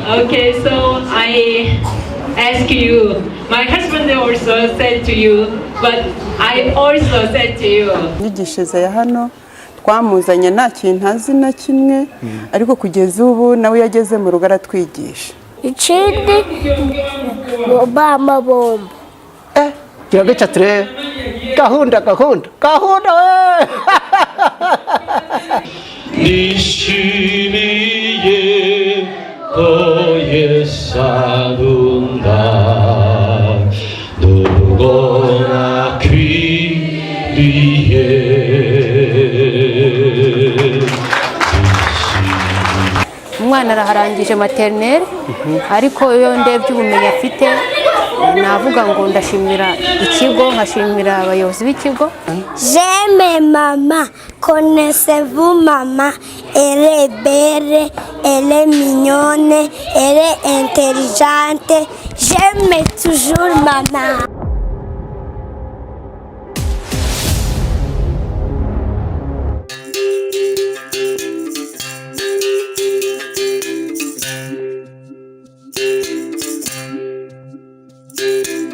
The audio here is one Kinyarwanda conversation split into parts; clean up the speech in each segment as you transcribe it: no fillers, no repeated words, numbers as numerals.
Okay, so I ask you. My husband also said to you, but I also said to you. Inyigisho ya hano twamuzanye nta kintu azi na kimwe ariko kugeza ubu nawe yageze mu rugo aratwigisha. Ikindi Obama bombo. Kiragica turebe gahunda we nishimiye koye sarunda 누구나 귀리해 umwana araharangije maternelle ariko iyo ndebye ubumenyi afite navuga ngo ndashimira ikigo nkashimira abayobozi b'ikigo. J'aime maman, connaissez-vous maman? Elle est belle, elle est mignonne, elle est intelligente. J'aime toujours maman.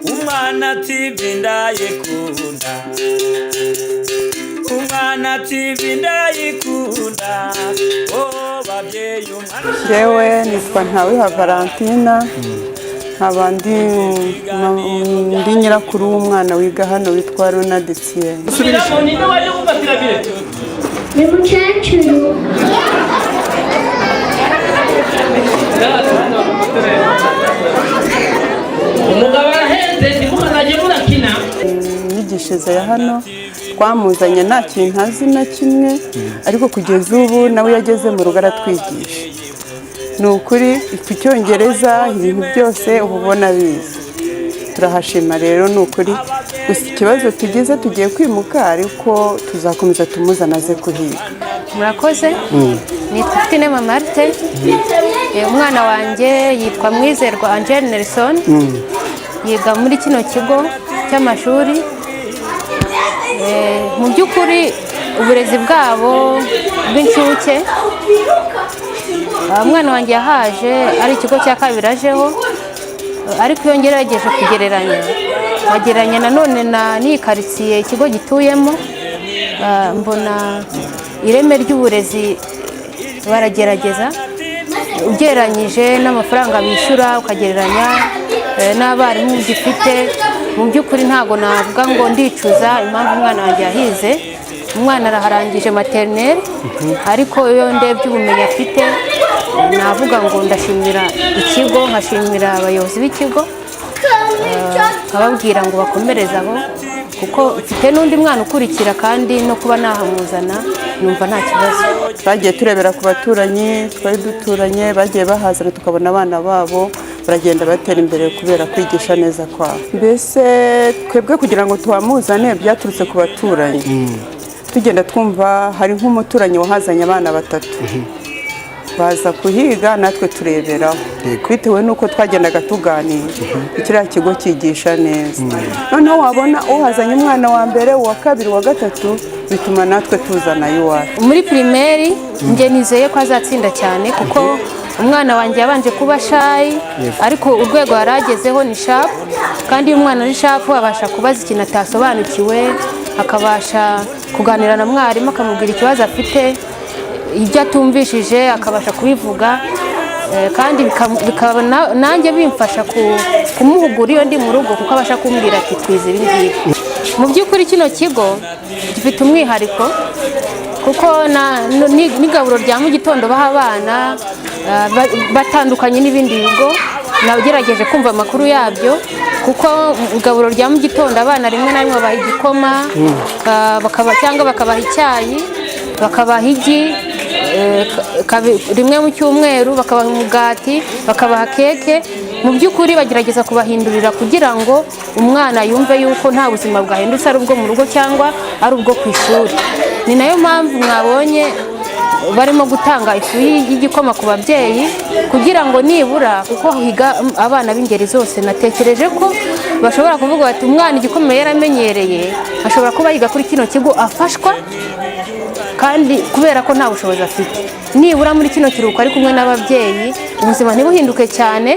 Umwana tibindayikunda, umwana tibindayikunda, oh babyeyi umwana. Jewe nitwa Ntawiha Valentina, nkaba ndi nyirakuru w'umwana wiga hano witwa Ronald Etienne. Ni mukecuru. Inyigisho ya hano twamuzanye nta kintu azi na kimwe ariko kugeza ubu nawe yageze mu rugo aratwigisha. Ni ukuri ku Cyongereza ibintu byose uba ubona bizi. Turahashima rero ni ukuri gusa ikibazo tugize tugiye kwimuka ariko tuzakomeza tumuzana aze kuhiga. Murakoze. Nitwa Tinema Martin. Umwana wanjye yitwa Mwizerwa Angel Nelson. Yiga muri kino kigo cy'amashuri. Mu by'ukuri uburezi bwabo bw'incuke umwana wanjye yahaje ari ikigo cya kabiri ajeho ariko iyo ngerageje kugereranya bagereranya nanone n'iyi karitsiye ikigo gituyemo mbona ireme ry'uburezi baragerageza ugereranyije n'amafaranga bishyura ukagereranya n'abarimu gifite. Mu by'ukuri ntago navuga ngo ndicuza impamvu umwana wanjye yahize. Umwana araharangije maternelle ariko iyo ndebye ubumenyi afite navuga ngo ndashimira ikigo nkashimira abayobozi b'ikigo nkababwira ngo bakomereze aho kuko mfite n'undi mwana ukurikira kandi no kuba nahamuzana numva nta kibazo. Twagiye turebera ku baturanyi twari duturanye bagiye bahazana tukabona abana babo baragenda batera imbere kubera kwigisha neza kwabo. Mbese twebwe kugira ngo tuhamuzane byaturutse ku baturanyi. Tugenda twumva hari nk'umuturanyi wahazanye abana batatu baza kuhiga natwe tureberaho bitewe n'uko twagendaga tuganira. Kiriya kigo cyigisha neza noneho wabona uhazanye umwana wa mbere uwa kabiri uwa gatatu bituma natwe tuzana iwacu. Muri primaire nge nizeye ko azatsinda cyane kuko umwana wanjye yabanje kuba shy ariko urwego yaragezeho ni sharp kandi iyo umwana ari sharp abasha kubaza ikintu atasobanukiwe akabasha kuganira na mwarimu akamubwira ikibazo afite ibyo atumvishije akabasha kubivuga kandi bikaba nanjye bimfasha kumuhugura iyo ndi mu rugo kuko abasha kumbwira ati twize ibi ngibi. Mu by'ukuri kino kigo gifite umwihariko kuko n'igaburo rya mu gitondo baha abana batandukanye n'ibindi bigo. Nagerageje kumva amakuru yabyo kuko igaburo rya mu gitondo abana rimwe na rimwe baha igikoma cyangwa bakabaha icyayi bakabaha igi rimwe mu cyumweru bakabaha umugati bakabaha keke. Mu by'ukuri bagerageza kubahindurira kugira ngo umwana yumve yuko nta buzima bwahindutse ari ubwo mu rugo cyangwa ari ubwo ku ishuri. Ni nayo mpamvu mwabonye barimo gutanga ifu y'igikoma ku babyeyi kugira ngo nibura kuko higa abana b'ingeri zose natekereje ko bashobora kuvuga bati umwana igikoma yaramenyereye ashobora kuba yiga kuri kino kigo afashwa kandi kubera ko nta bushobozi afite nibura muri kino kiruhuko ari kumwe n'ababyeyi ubuzima ntibuhinduke cyane,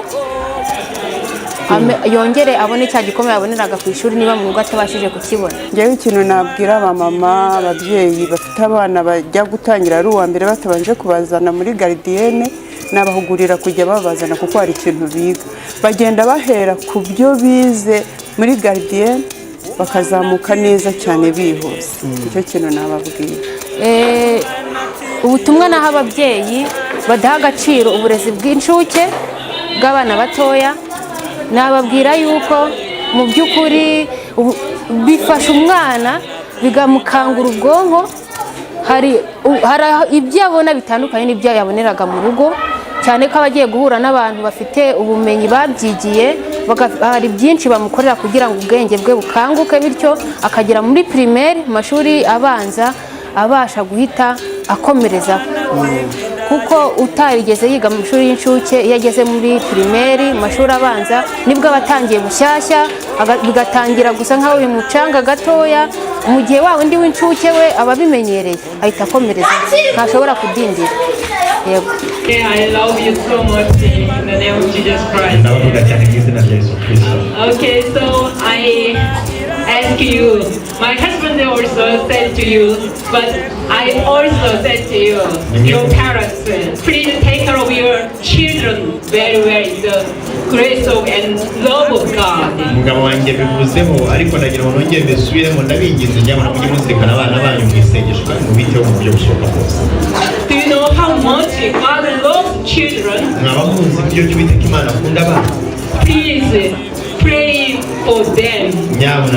yongere abone cya gikomeye aboneraga ku ishuri niba mu rugo atabashije kukibona. Njyewe ikintu nabwira abamama, ababyeyi bafite abana bajya gutangira ari uwa mbere batabanje kubazana muri garidiyene, nabahugurira kujya babazana kuko hari ikintu biga, bagenda bahera ku byo bize muri garidiyene bakazamuka neza cyane bihuse. Icyo kintu nababwira. Ubutumwa naho ababyeyi badaha agaciro uburezi bw'incuke bw'abana batoya, nababwira yuko mu by'ukuri bifasha umwana bigamukangura ubwonko. Hari ibyo abona bitandukanye n'ibyo yaboneraga mu rugo, cyane ko abagiye guhura n'abantu bafite ubumenyi babyigiye, hari byinshi bamukorera kugira ngo ubwenge bwe bukanguke, bityo akagera muri primaire, mu mashuri abanza abasha guhita akomerezaho. Kuko utarigeze yiga mu mashuri y'incuke, iyo ageze muri primaire, mu mashuri abanza nibwo abatangiye bushyashya, bigatangira gusa nkaho bimucanga gatoya. Mu gihe wa undi w'incuke we aba abimenyereye ahita akomereza, ntashobora kudindira. Yego. I love you so much in the name of Jesus Christ. Okay, so I ask you, my husband also said to you, but I also said to you, your parents, please take care of your children very well in the grace of and love of God. Umugabo wanjye bivuzeho, ariko ndagira ngo nongere mbisubiremo, ndabinginze nyamara mujye muzirikana abana banyu mu isengesho kandi mubiteho mu buryo bushoboka bwose. Do you know how much God loves children? Mwaba muzi ibyo cy'Uwiteka Imana akunda abana. Please pray for them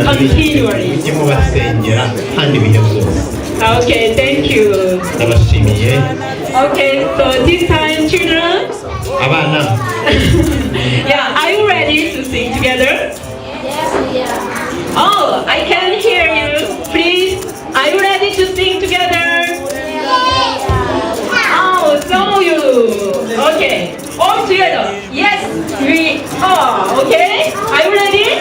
continually. Mujye mubasengera kandi ibihe byose. Okay, thank you. Ndabashimiye. Okay, so this time, children. Abana. Yeah, are you ready to sing together? Yes, we are. Oh, I can hear you. Please, are you ready to sing together? Oh, so you. Okay, all together. Yes, we are. Okay, are you ready?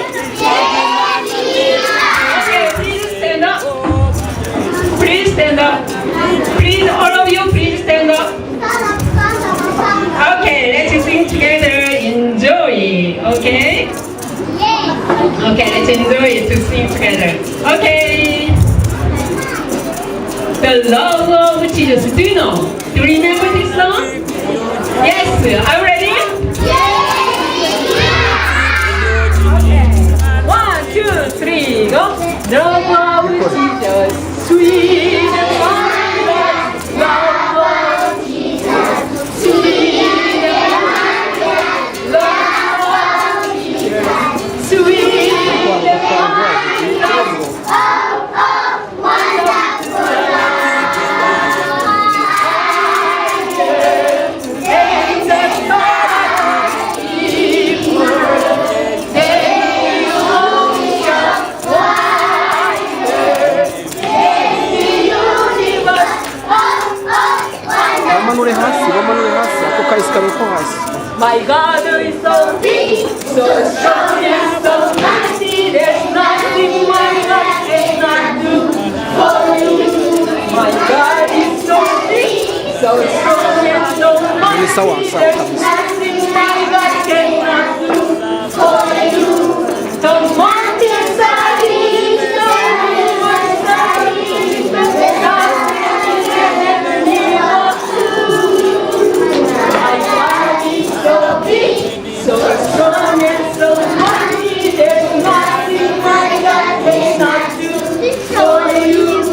Okay, please stand up. Please stand up. Please, all of you, please stand up. Okay, let's sing together. Enjoy. Okay? Okay, let's enjoy to sing together. Okay. The love of Jesus. Do you know? Do you remember this song? Yes. Are you ready? Okay. 1, 2, 3, go. The love of Jesus, sweet and wondrous. Love of Jesus, sweet and wondrous. Love of Jesus, sweet and wondrous. bamanure hasi ako kayisikariye ko hasi. My God is so big, so strong and so mighty. There's nothing my God cannot do for you. My God is so big, so strong and so mighty. There's nothing my God cannot do for you. The mountains are big, so rivers are big, but the mountains can never live up to. My God is so big, so strong and so mighty. There's nothing my God cannot do for you.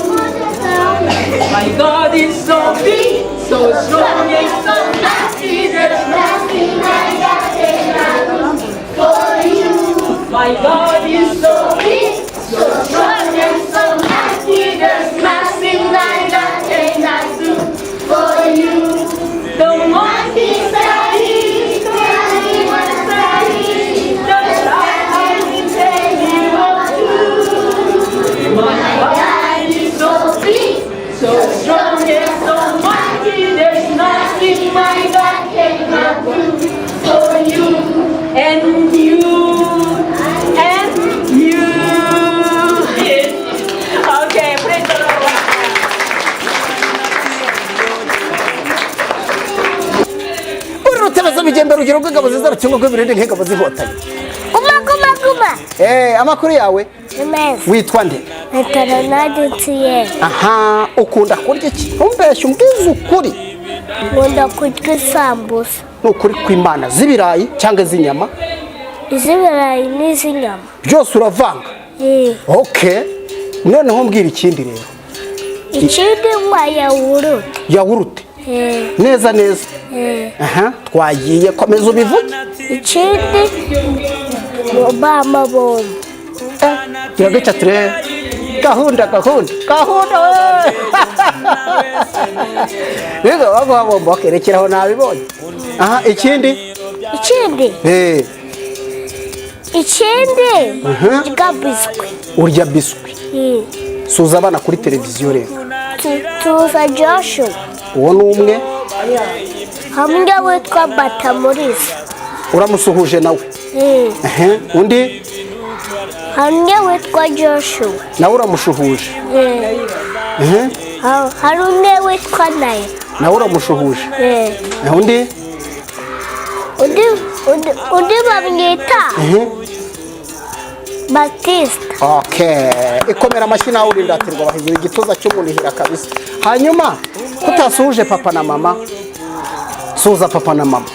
My God is so big, so strong and so mighty. There's nothing my God cannot do for you. My God is so big, so strong and so mighty. There's nothing my God cannot do for you. The mountains are his, the rivers are his, the stars will take you up to. My God is so big, so strong and so mighty. There's nothing my God cannot do for you. And you, and bigembe rugero rw'ingabo zizara cyangwa rw'ibirindi nk'ingabo z'inkotanyi. Guma. Amakuru yawe Neza. witwa nde? Tunjyeze. Aha, ukunda kurya iki? Umbeshya umbwiza ukuri. Nkunda kurya isambusa. Nukuri kw'Imana z'ibirayi cyangwa z'inyama? Iz'ibirayi n'iz'inyama. Byose uravanga? Okay. Noneho mbwira ikindi rero. Ikindi nywa yawurute. Yawurute? Neza. Aha, twagiye komeza ubivuge. Ikindi amabombo. Kiragica ture. Gahunda. Rego abombo bakerekeraho nabibonye. Aha, ikindi? Ikindi urya biswi. Urya biswi? Suza abana kuri televiziyo rero. Tuza Joshua. Uwo ni umwe? Hamwe witwa Batamuriza. Uramusuhuje nawe? Undi? Hamwe witwa Joshua. Nawe uramushuhuje? Hari umwe witwa Naila. Nawe uramushuhuje? Undi? Undi bamwita Batista. Okay. Ikomera amashyi nawe urindatirwa bahizura igituza cy'umunihira kabisa. Hanyuma utasuhuje papa na mama? Suza papa na mama.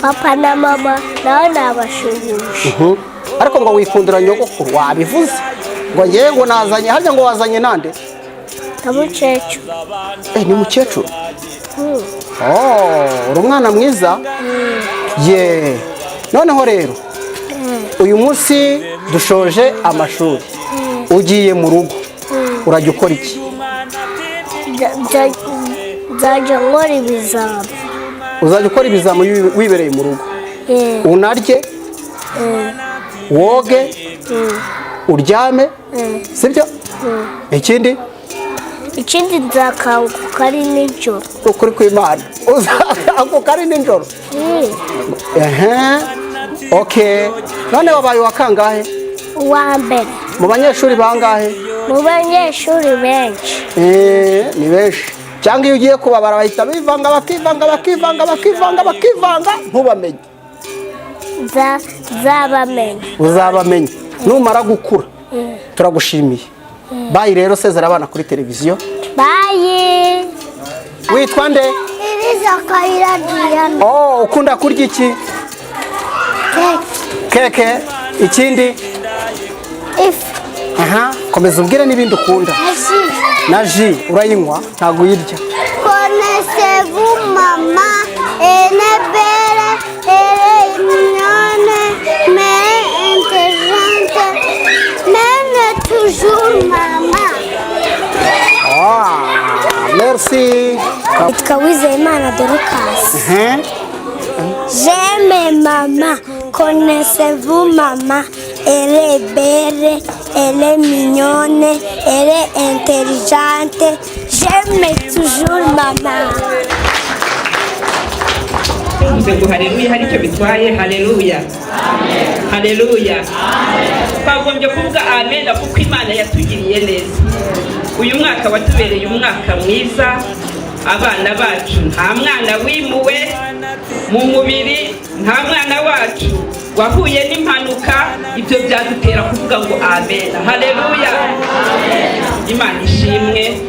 Papa na mama nawe nabashuhuje. Ariko ngo wikundira nyogokuru wabivuze. Ngo ngiye ngo nazanye harya ngo wazanye nande? Mukecuru. Ni mukecuru? Uri umwana mwiza? Noneho rero uyu munsi dushoje amashuri. Ugiye mu rugo. Urajya ukora iki? Nzajya nkora ibizami. Uzajya ukora ibizami wibereye mu rugo? Unarye? Woge? Uryame? Sibyo? Ikindi nzakanguka ari nijoro. Ukuri kw'Imana uzakanguka ari nijoro? Okay. None wabaye wa kangahe? Uwa mbere. Mu banyeshuri bangahe? Mu banyeshuri benshi. Ni benshi. Cyangwa iyo ugiye kubabara bahita bivanga ntubamenye? Nzabamenya. Uzabamenya numara gukura. Turagushimiye. Bayi rero sezera abana kuri televiziyo. Bayi. Witwa nde? Kayira Diana. Ukunda kurya iki? Keke. Ikindi? Aha, komeza umbwire n'ibindi ukunda. Na ji urayinywa ntago uyirya? Connaissez-vous maman belle mignonne mais intelligente mais toujours maman. Merci. Wizeyimana Dorcas. J'aime maman. Connaissez-vous maman? Elle est belle, elle est mignonne, elle est intelligente. J'aime toujours maman. Ngo haleluya hari icyo bitwaye. Haleluya, haleluya. Twagombye kuvuga amen kuko Imana yatugiriye neza. Uyu mwaka watubereye umwaka mwiza. Abana bacu nta mwana wimuwe mu mubiri, nta mwana wacu wahuye n'impanuka. Ibyo byadutera kuvuga ngo amen. Haleluya, Imana ishimwe.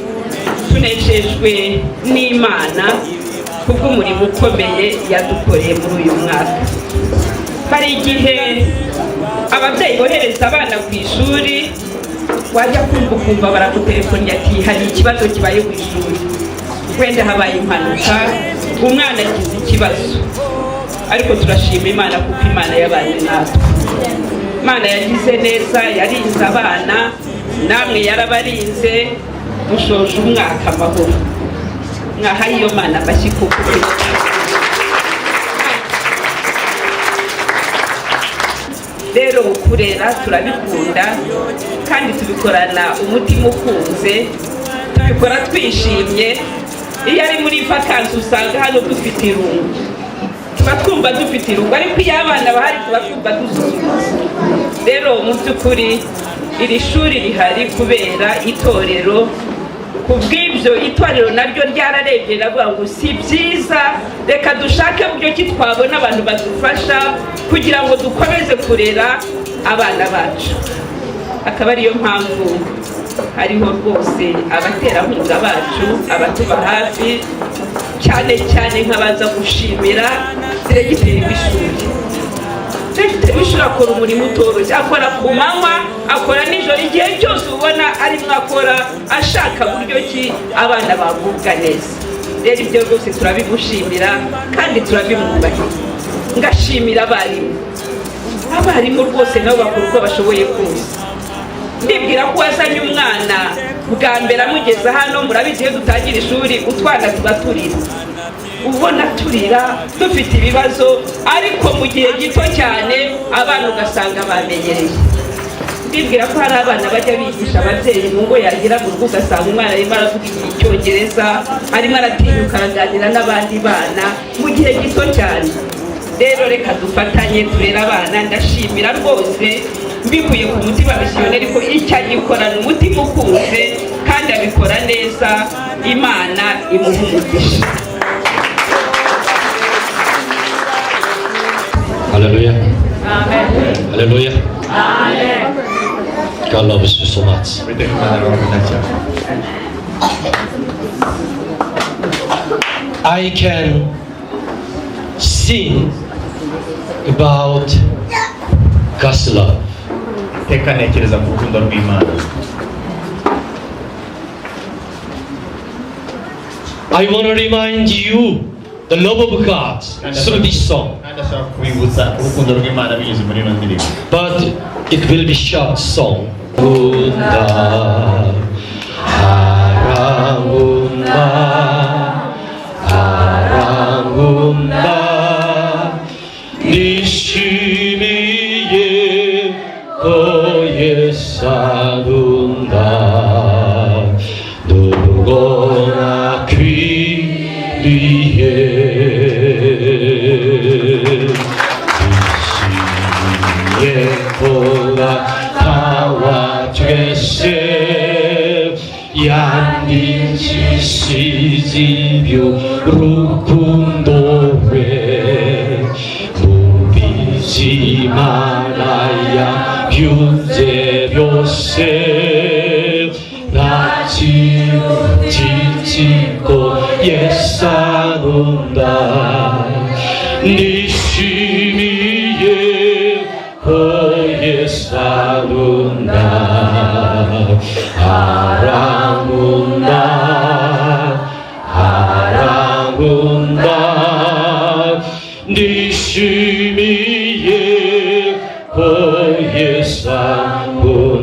Tunejejwe n'Imana kubw'umurimo ukomeye yadukoreye muri uyu mwaka. Hari igihe ababyeyi bohereza abana ku ishuri, wajya kumva baragutelefoni ati hari ikibazo kibaye ku ishuri, wenda habaye impanuka, umwana agize ikibazo. Ariko turashima Imana kuko Imana yabanye natwe. Imana yagize neza, yarinze abana, namwe yarabarinze. Mushoje umwaka amahoro. Mwahaye iyo Mana amashyi kuko rero kurera turabikunda kandi tubikorana umutima ukunze, tubikora twishimye. Iyo ari muri vakansi usanga hano dufite irungu, tuba twumva dufite irungu, ariko iyo abana bahari tuba twumva dususurutse. Rero mu by'ukuri iri shuri rihari kubera itorero. Kubw'ibyo itorero naryo ryararebye ravuga ngo si byiza reka dushake uburyo ki twabona abantu badufasha kugira ngo dukomeze kurera abana bacu. Akaba ariyo mpamvu hariho rwose abaterankunga bacu abatuba hafi, cyane cyane nkabaza gushimira diregiteri w'ishuri. Diregiteri w'ishuri akora umurimo utoroshye, akora ku manywa, akora nijoro, igihe cyose ubona arimo akora ashaka buryo ki abana bagubwa neza. Rero ibyo rwose turabigushimira kandi turabimwubahira. Ngashimira abarimu rwose nabo bakora uko bashoboye kose. Ndibwira ko wazanye umwana bwa mbere amugeza hano, murabizi iyo dutangira ishuri utwana tuba turira, ubona turira dufite ibibazo, ariko mu gihe gito cyane abana ugasanga bamenyereye. Ndibwira ko hari abana bajya bigisha ababyeyi mu ngo, yagira mu rugo ugasanga umwana arimo aravuga icyongereza, arimo aratinyuka araganira n'abandi bana mu gihe gito cyane. Rero reka dufatanye turera abana. Ndashimira rwose mbikuye ku mutima misiyoneri ko icyo agikorana umutima ukunze kandi abikora neza. Imana imuhe umugisha. Hallelujah. Amen. Hallelujah. Amen. God loves you so much. I can sing about God's love. Tekanekeza ku rukundo rw'Imana. I want to remind you the love of God through this song. But it will be short song. 누구나 귀리에 이시에 올라타와 주겠세 양리지 시지뷰 루군도회 무비지 말아야 유제료세 나지 지치고 예사는다 네 심의에 예사는다 아랑운다 네 심의에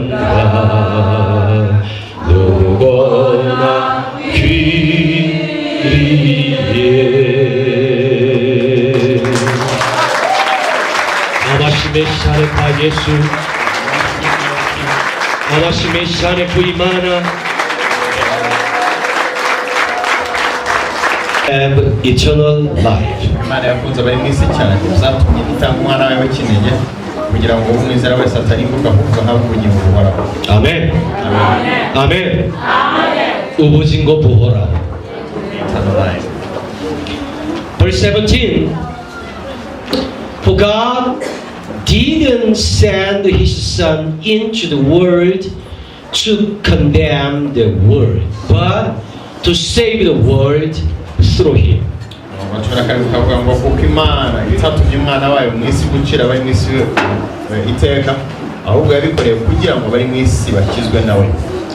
예사는다 누구나 귀리에 아마시 메시아의 바 예수 아마시 메시아의 부임하나 have eternal life. Imana yakunze abari mu isi cyane zatumye itanga umwana wawe w'ikinege kugira ngo umwizera wese atarimbuka ahubwo ahabwe ubugingo buhoraho. Amen. Amen. ubugingo buhoraho. Verse 17. For God didn't send His Son into the world to condemn the world, but to save the world through Him. kuko Imana itatumye umwana wayo mu isi gucira abari mu isi iteka, ahubwo yabikoreye kugira ngo bari mu isi bakizwe nawe.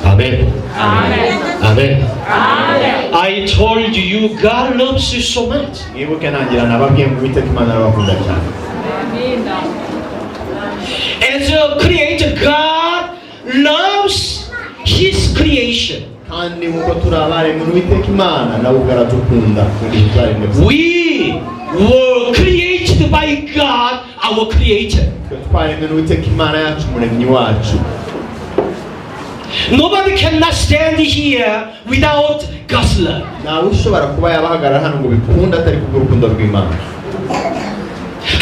Amen. Amen. Amen. Amen. I told you God loves you so much. Mwibuke nangira nababwiye ngo Uwiteka Imana arabakunda cyane. As a creator, God loves His creation. Kandi muko turabare mu Uwiteka Imana nawe ugaradukunda. We were created by God, our creator. Twaremwe n'Uwiteka Imana yacu umuremyi wacu. Nobody cannot stand here without God's love. Nawe ushobora kuba yabahagarara hano ngo bikunda atari kubw'urukundo rw'Imana.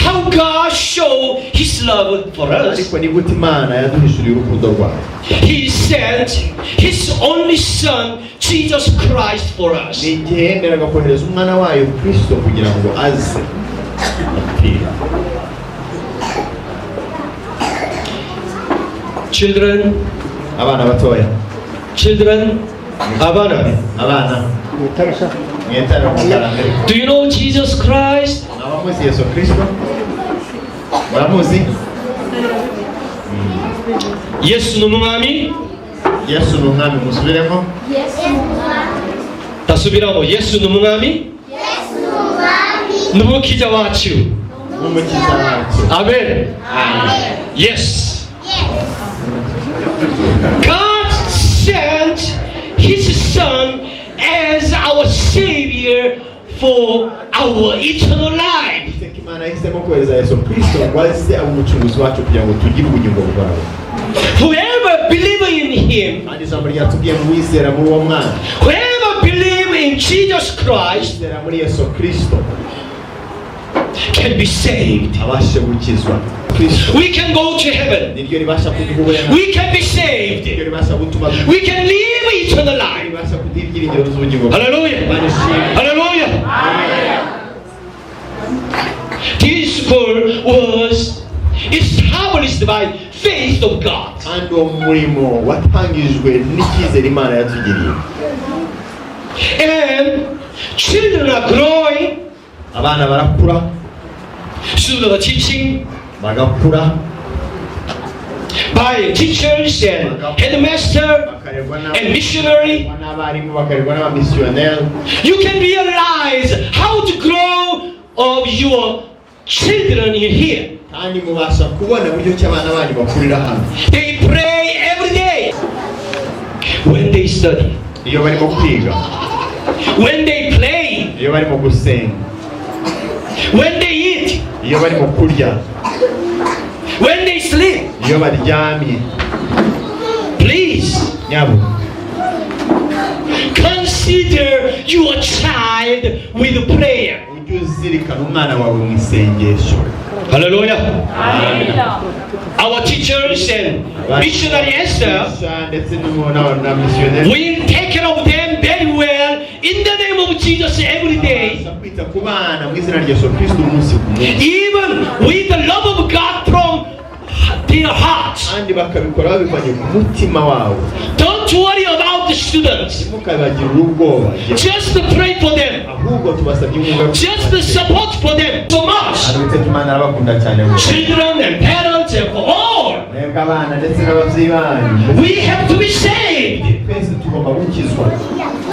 How God showed His love for us. Ariko ni gute Imana yaduhishuriye urukundo rwayo. He sent His only Son Jesus Christ for us. ni igihe yemeraga kohereza umwana wayo Kristo kugira ngo aze apfire. Children, abana batoya, children, abana. mwetara mukarambere. Do you know Jesus Christ? abamuzi Yesu Kristo? muramuzi? Yesu ni umwami. Yesu ni umwami, musubiremo. Tasubiramo. Yesu ni umwami. n'umukiza wacu. n'umukiza wacu. Amen. Yes. God sent His Son as our Savior for our eternal life. Imana yahisemo kohereza Yesu Kristo ngo aze abe umucunguzi wacu kugira ngo tugire ubugingo bwawe. Whoever believes in Him, kandi ijambo ryatubwiye ngo wizera muri uwo mwana, whoever believes in Jesus Christ, wizera muri Yesu Kristo, can be saved. abashe gukizwa. We can go to heaven. niryo ribasha kuduhura, We can be saved. niryo ribasha gutuma We can live eternal life. ribasha kuduha ibyiringiro z'ubugingo. Hallelujah. Hallelujah. This school was established by faith of God. kandi uwo murimo watangijwe n'icyizere Imana yatugiriye. And children are growing. abana barakura, Students are teaching bagakura, by teachers and headmaster bakarerwa and missionary. n'abarimu, bakarerwa n'abamisiyoneri. You can realize how to grow of your children in here. kandi mubasha kubona uburyo ki abana banyu bakurira hano. They pray every day. When they study, iyo barimo kwiga, when they play, iyo barimo gusenga, when they eat, iyo barimo kurya, when they sleep. iyo baryamye. Please nyabo consider your child with prayer. ujye uzirikana umwana wawe mu isengesho. Hallelujah. Our teachers and missionary Esther ndetse n'abamisiyoneri will take care of them very well in the name of Jesus every day. kwita ku bana mu izina rya Yesu Kristo umunsi ku munsi, Even with the love of God from their hearts. kandi bakabikora babivanye ku mutima wawe. Don't worry about the students. ntimukabagire ubwoba, Just pray for them. ahubwo tubasabye inkunga. Just support for them so much. Uwiteka Imana arabakunda cyane. Children and parents and for all. mwebwe abana ndetse n'ababyeyi banyu, We have to be saved twese tugomba gukizwa.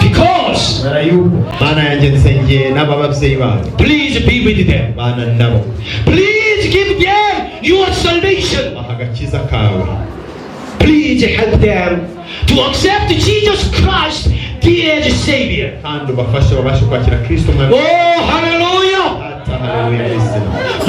because kubera yuko Mana yanjye nsengeye n'aba babyeyi banyu, please be with them. bana nabo, Please give them your salvation. baha agakiza kawe. Please help them to accept Jesus Christ as Savior. kandi ubafashe babashe kwakira Kristo umwami. Oh, hallelujah. Ata haleluya Kristo.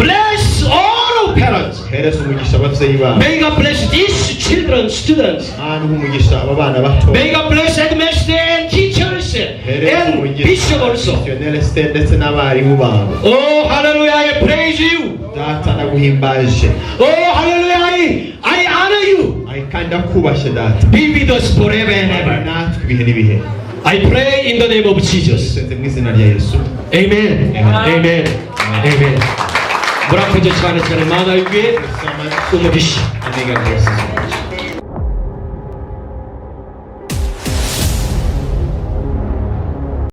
Bless all parents. hereza umugisha ababyeyi banyu, May God bless these children, students. kandi umugisha aba bana bato. May God bless headmaster and teachers hereza and umugisha bishop also. abamisiyoneri ndetse n'abarimu babo. Oh, hallelujah. I praise you. data ndaguhimbaje, Oh, hallelujah. I honor you. kandi ndakubashye data. Be with us forever and ever. natwe ibihe n'ibihe. I pray in the name of Jesus. dusenze mu izina rya Yesu. Amen. Amen. Amen. Murakoze cyane cyane Mana y'ubwe umugisha. Amen.